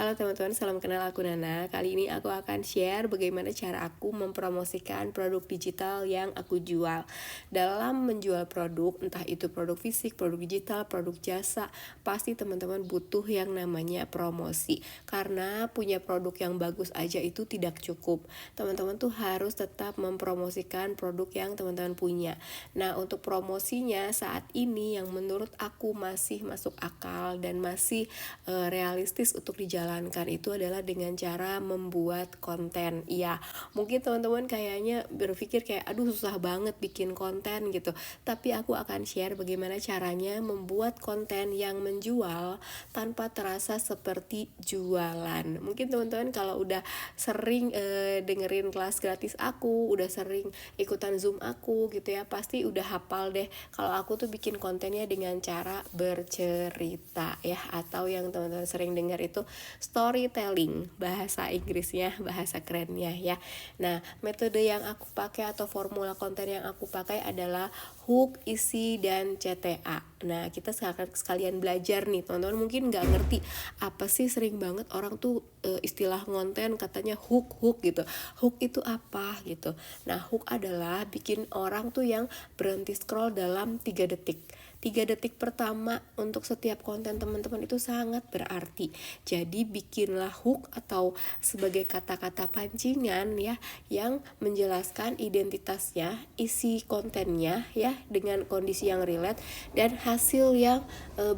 Halo teman-teman, salam kenal, aku Nana. Kali ini aku akan share bagaimana cara aku mempromosikan produk digital yang aku jual. Dalam menjual produk, entah itu produk fisik, produk digital, produk jasa, pasti teman-teman butuh yang namanya promosi. Karena punya produk yang bagus aja itu tidak cukup. Teman-teman tuh harus tetap mempromosikan produk yang teman-teman punya. Nah, untuk promosinya saat ini yang menurut aku masih masuk akal dan masih realistis untuk dijalankan itu adalah dengan cara membuat konten. Iya, mungkin teman-teman kayaknya berpikir kayak aduh susah banget bikin konten gitu. Tapi aku akan share bagaimana caranya membuat konten yang menjual tanpa terasa seperti jualan. Mungkin teman-teman kalau udah sering dengerin kelas gratis aku, udah sering ikutan Zoom aku gitu ya, pasti udah hafal deh kalau aku tuh bikin kontennya dengan cara bercerita ya, atau yang teman-teman sering dengar itu storytelling, bahasa Inggrisnya, bahasa kerennya ya. Nah, metode yang aku pakai atau formula konten yang aku pakai adalah hook, isi, dan CTA. Nah, kita sekalian belajar nih teman-teman, mungkin nggak ngerti apa sih, sering banget orang tuh istilah konten katanya hook gitu. Hook itu apa gitu. Nah, hook adalah bikin orang tuh yang berhenti scroll dalam 3 detik. 3 detik pertama untuk setiap konten teman-teman itu sangat berarti. Jadi bikinlah hook atau sebagai kata-kata pancingan ya, yang menjelaskan identitasnya, isi kontennya ya, dengan kondisi yang relate dan hasil yang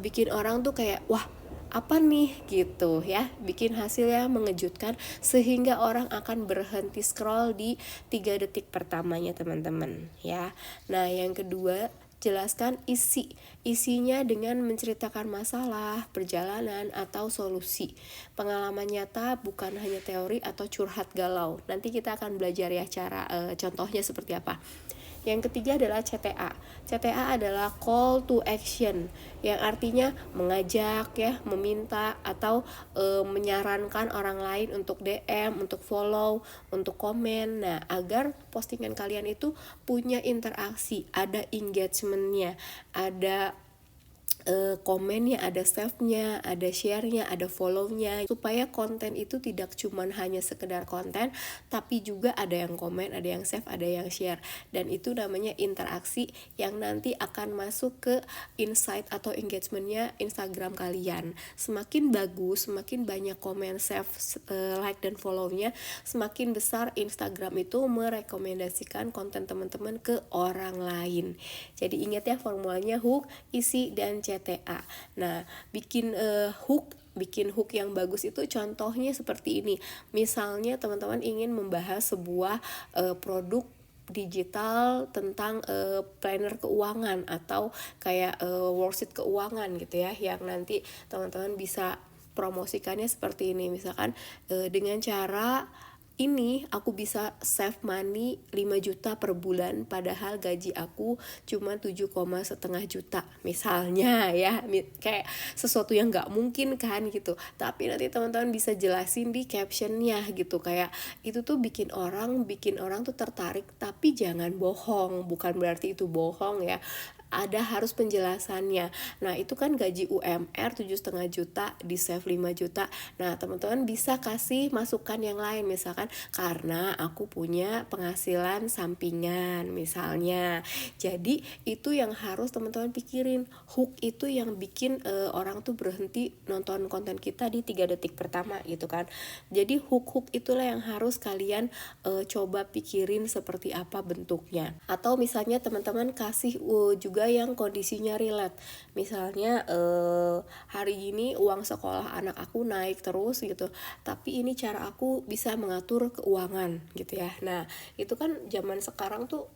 bikin orang tuh kayak wah apa nih gitu ya, bikin hasil yang mengejutkan sehingga orang akan berhenti scroll di 3 detik pertamanya teman-teman ya. Nah, yang kedua, jelaskan isinya dengan menceritakan masalah, perjalanan, atau solusi. Pengalaman nyata, bukan hanya teori atau curhat galau. Nanti kita akan belajar ya cara contohnya seperti apa. Yang ketiga adalah CTA. CTA adalah call to action, yang artinya mengajak ya, meminta atau menyarankan orang lain untuk DM, untuk follow, untuk komen. Nah, agar postingan kalian itu punya interaksi, ada engagementnya, ada komennya, ada save-nya, ada share-nya, ada follow-nya, supaya konten itu tidak cuman hanya sekedar konten, tapi juga ada yang komen, ada yang save, ada yang share. Dan itu namanya interaksi yang nanti akan masuk ke insight atau engagement-nya Instagram kalian. Semakin bagus, semakin banyak komen, save, like, dan follow-nya, semakin besar Instagram itu merekomendasikan konten teman-teman ke orang lain. Jadi ingat ya formulanya hook, isi, dan CTA. Nah, bikin hook yang bagus itu contohnya seperti ini. Misalnya teman-teman ingin membahas sebuah produk digital tentang planner keuangan atau kayak worksheet keuangan gitu ya, yang nanti teman-teman bisa promosikannya seperti ini. Misalkan dengan cara ini aku bisa save money 5 juta per bulan, padahal gaji aku cuma 7,5 juta misalnya ya, kayak sesuatu yang gak mungkin kan gitu. Tapi nanti teman-teman bisa jelasin di captionnya gitu, kayak itu tuh bikin orang tuh tertarik, tapi jangan bohong, bukan berarti itu bohong ya, ada harus penjelasannya. Nah, itu kan gaji UMR 7,5 juta, di save 5 juta. Nah, teman-teman bisa kasih masukan yang lain, misalkan karena aku punya penghasilan sampingan misalnya. Jadi itu yang harus teman-teman pikirin. Hook itu yang bikin orang tuh berhenti nonton konten kita di 3 detik pertama gitu kan. Jadi hook itulah yang harus kalian coba pikirin seperti apa bentuknya. Atau misalnya teman-teman kasih juga yang kondisinya relate. Misalnya hari ini uang sekolah anak aku naik terus gitu, tapi ini cara aku bisa mengatur keuangan gitu ya. Nah, itu kan zaman sekarang tuh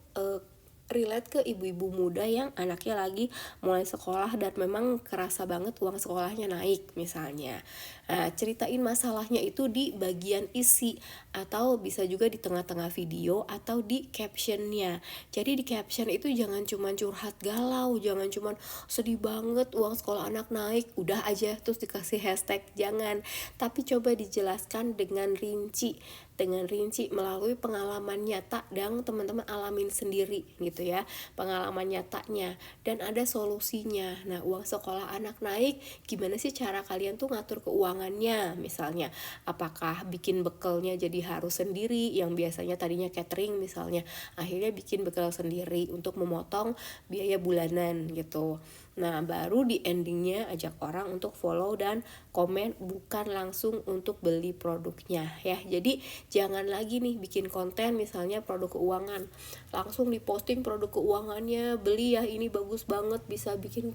relate ke ibu-ibu muda yang anaknya lagi mulai sekolah dan memang kerasa banget uang sekolahnya naik misalnya. Nah, ceritain masalahnya itu di bagian isi, atau bisa juga di tengah-tengah video atau di captionnya. Jadi di caption itu jangan cuma curhat galau, jangan cuma sedih banget uang sekolah anak naik, udah aja terus dikasih hashtag, jangan. Tapi coba dijelaskan dengan rinci dengan rinci melalui pengalaman nyata yang teman-teman alamin sendiri gitu ya, pengalaman nyatanya, dan ada solusinya. Nah, uang sekolah anak naik, gimana sih cara kalian tuh ngatur keuangannya? Misalnya, apakah bikin bekalnya jadi harus sendiri, yang biasanya tadinya catering misalnya, akhirnya bikin bekal sendiri untuk memotong biaya bulanan gitu. Nah, baru di endingnya ajak orang untuk follow dan komen, bukan langsung untuk beli produknya ya. Jadi jangan lagi nih bikin konten misalnya produk keuangan, langsung diposting produk keuangannya, beli ya, ini bagus banget, bisa bikin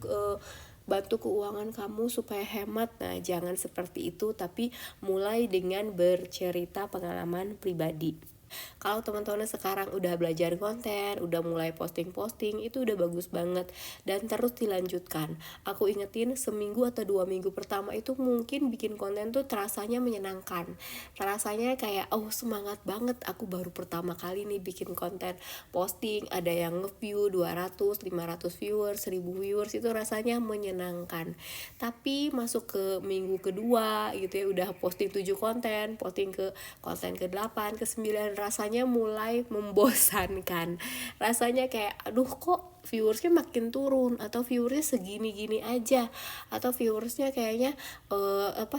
bantu keuangan kamu supaya hemat. Nah, jangan seperti itu, tapi mulai dengan bercerita pengalaman pribadi. Kalau teman-teman sekarang udah belajar konten, udah mulai posting-posting, itu udah bagus banget dan terus dilanjutkan. Aku ingetin, seminggu atau 2 minggu pertama itu mungkin bikin konten tuh terasanya menyenangkan, terasanya kayak oh semangat banget, aku baru pertama kali nih bikin konten, posting, ada yang nge-view 200, 500 viewers, 1000 viewers, itu rasanya menyenangkan. Tapi masuk ke minggu kedua gitu ya, udah posting 7 konten, posting ke konten ke-8, ke-9, rasanya mulai membosankan. Rasanya kayak aduh kok viewersnya makin turun, atau viewersnya segini-gini aja, atau viewersnya kayaknya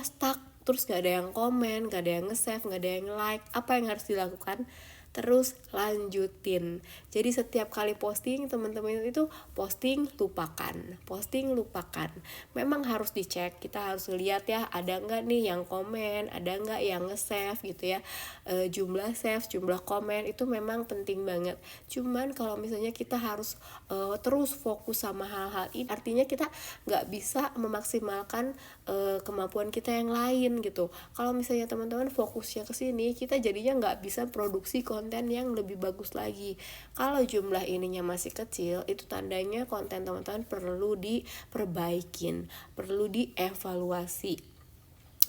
stuck, terus gak ada yang komen, gak ada yang nge-save, gak ada yang like. Apa yang harus dilakukan? Terus lanjutin. Jadi setiap kali posting, teman-teman itu posting lupakan. Memang harus dicek, kita harus lihat ya, ada nggak nih yang komen, ada nggak yang nge-save gitu ya. Jumlah save, jumlah komen itu memang penting banget. Cuman kalau misalnya kita harus terus fokus sama hal-hal ini, artinya kita nggak bisa memaksimalkan kemampuan kita yang lain gitu. Kalau misalnya teman-teman fokusnya ke sini, kita jadinya nggak bisa produksi konten yang lebih bagus lagi. Kalau jumlah ininya masih kecil, itu tandanya konten teman-teman perlu diperbaikin, perlu dievaluasi.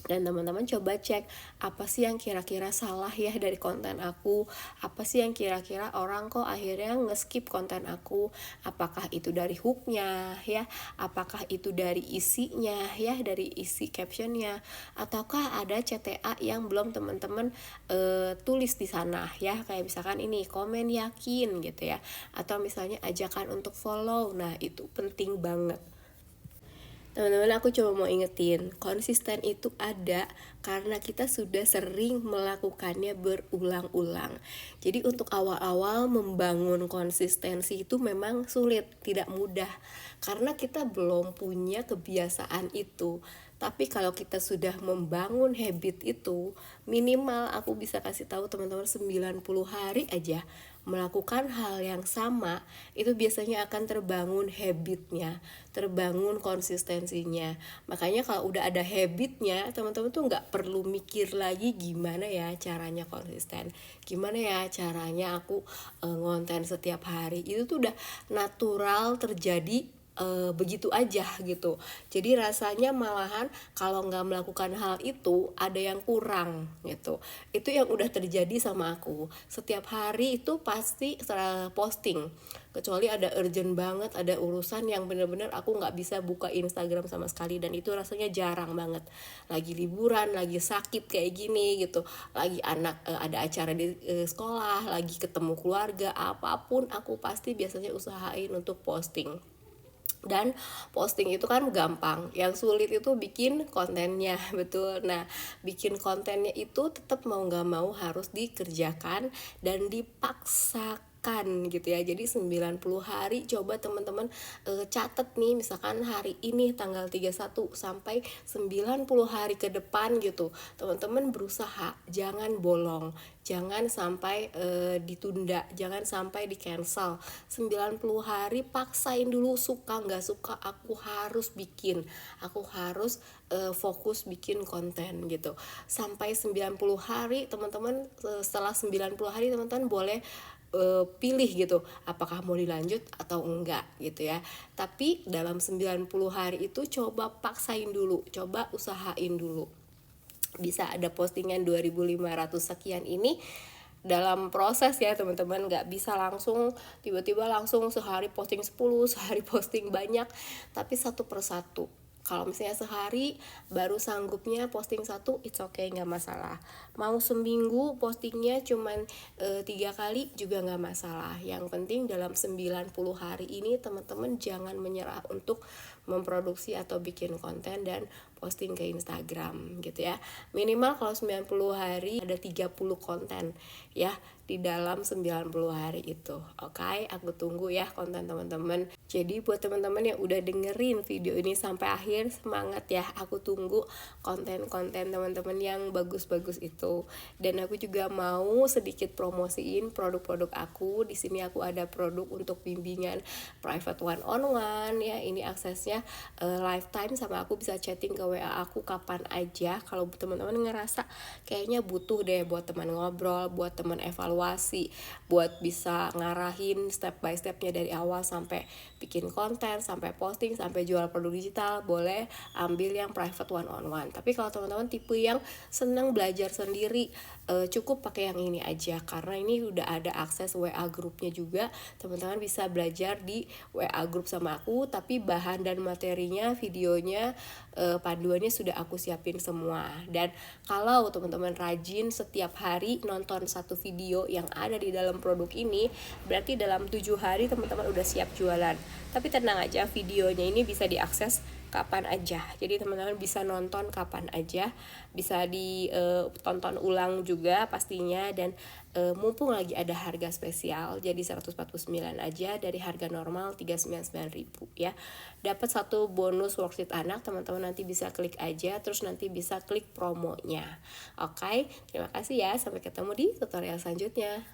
Dan teman-teman coba cek, apa sih yang kira-kira salah ya dari konten aku, apa sih yang kira-kira orang kok akhirnya nge-skip konten aku, apakah itu dari hooknya ya, apakah itu dari isinya ya, dari isi captionnya, ataukah ada CTA yang belum teman-teman tulis di sana ya, kayak misalkan ini komen yakin gitu ya, atau misalnya ajakan untuk follow. Nah, itu penting banget. Teman-teman, aku coba mau ingetin, konsisten itu ada karena kita sudah sering melakukannya berulang-ulang. Jadi untuk awal-awal membangun konsistensi itu memang sulit, tidak mudah, karena kita belum punya kebiasaan itu. Tapi kalau kita sudah membangun habit itu, minimal aku bisa kasih tahu teman-teman 90 hari aja melakukan hal yang sama, itu biasanya akan terbangun habitnya, terbangun konsistensinya. Makanya kalau udah ada habitnya, teman-teman tuh nggak perlu mikir lagi gimana ya caranya konsisten, gimana ya caranya aku ngonten setiap hari. Itu tuh udah natural terjadi begitu aja gitu. Jadi rasanya malahan kalau nggak melakukan hal itu ada yang kurang gitu. Itu yang udah terjadi sama aku. Setiap hari itu pasti posting, kecuali ada urgent banget, ada urusan yang bener-bener aku nggak bisa buka Instagram sama sekali, dan itu rasanya jarang banget. Lagi liburan, lagi sakit kayak gini gitu, lagi anak ada acara di sekolah, lagi ketemu keluarga, apapun aku pasti biasanya usahain untuk posting. Dan posting itu kan gampang, yang sulit itu bikin kontennya. Betul. Nah, bikin kontennya itu tetap mau gak mau harus dikerjakan dan dipaksakan gitu ya. Jadi 90 hari coba teman-teman catat nih, misalkan hari ini tanggal 31 sampai 90 hari ke depan gitu. Teman-teman berusaha jangan bolong, jangan sampai ditunda, jangan sampai di cancel. 90 hari paksain dulu, suka nggak suka aku harus bikin, aku harus fokus bikin konten gitu. Sampai 90 hari teman-teman, setelah 90 hari teman-teman boleh pilih gitu, apakah mau dilanjut atau enggak gitu ya. Tapi dalam 90 hari itu coba paksain dulu, coba usahain dulu. Bisa ada postingan 2500 sekian ini dalam proses ya teman-teman, nggak bisa langsung tiba-tiba langsung sehari posting 10, sehari posting banyak, tapi satu persatu. Kalau misalnya sehari baru sanggupnya posting satu, it's okay, nggak masalah. Mau seminggu postingnya cuman 3 kali juga nggak masalah. Yang penting dalam 90 hari ini teman-teman jangan menyerah untuk memproduksi atau bikin konten dan posting ke Instagram gitu ya. Minimal kalau 90 hari ada 30 konten ya di dalam 90 hari itu. Oke, aku tunggu ya konten teman-teman. Jadi buat teman-teman yang udah dengerin video ini sampai akhir, semangat ya. Aku tunggu konten-konten teman-teman yang bagus-bagus itu. Dan aku juga mau sedikit promosiin produk-produk aku. Di sini aku ada produk untuk bimbingan private one on one ya. Ini aksesnya lifetime, sama aku bisa chatting ke WA aku kapan aja. Kalau teman-teman ngerasa kayaknya butuh deh buat teman ngobrol, buat teman evaluasi, buat bisa ngarahin step by stepnya dari awal sampai bikin konten, sampai posting, sampai jual produk digital, boleh ambil yang private one on one. Tapi kalau teman-teman tipe yang senang belajar sendiri, cukup pakai yang ini aja, karena ini udah ada akses WA grupnya juga. Teman-teman bisa belajar di WA grup sama aku, tapi bahan dan materinya, videonya, panduannya sudah aku siapin semua. Dan kalau teman-teman rajin setiap hari nonton satu video yang ada di dalam produk ini, berarti dalam 7 hari teman-teman udah siap jualan. Tapi tenang aja, videonya ini bisa diakses kapan aja. Jadi teman-teman bisa nonton kapan aja, bisa ditonton ulang juga pastinya. Dan mumpung lagi ada harga spesial, jadi 149 aja dari harga normal 399.000 ya. Dapat satu bonus worksheet anak, teman-teman nanti bisa klik aja, terus nanti bisa klik promonya. Oke, terima kasih ya, sampai ketemu di tutorial selanjutnya.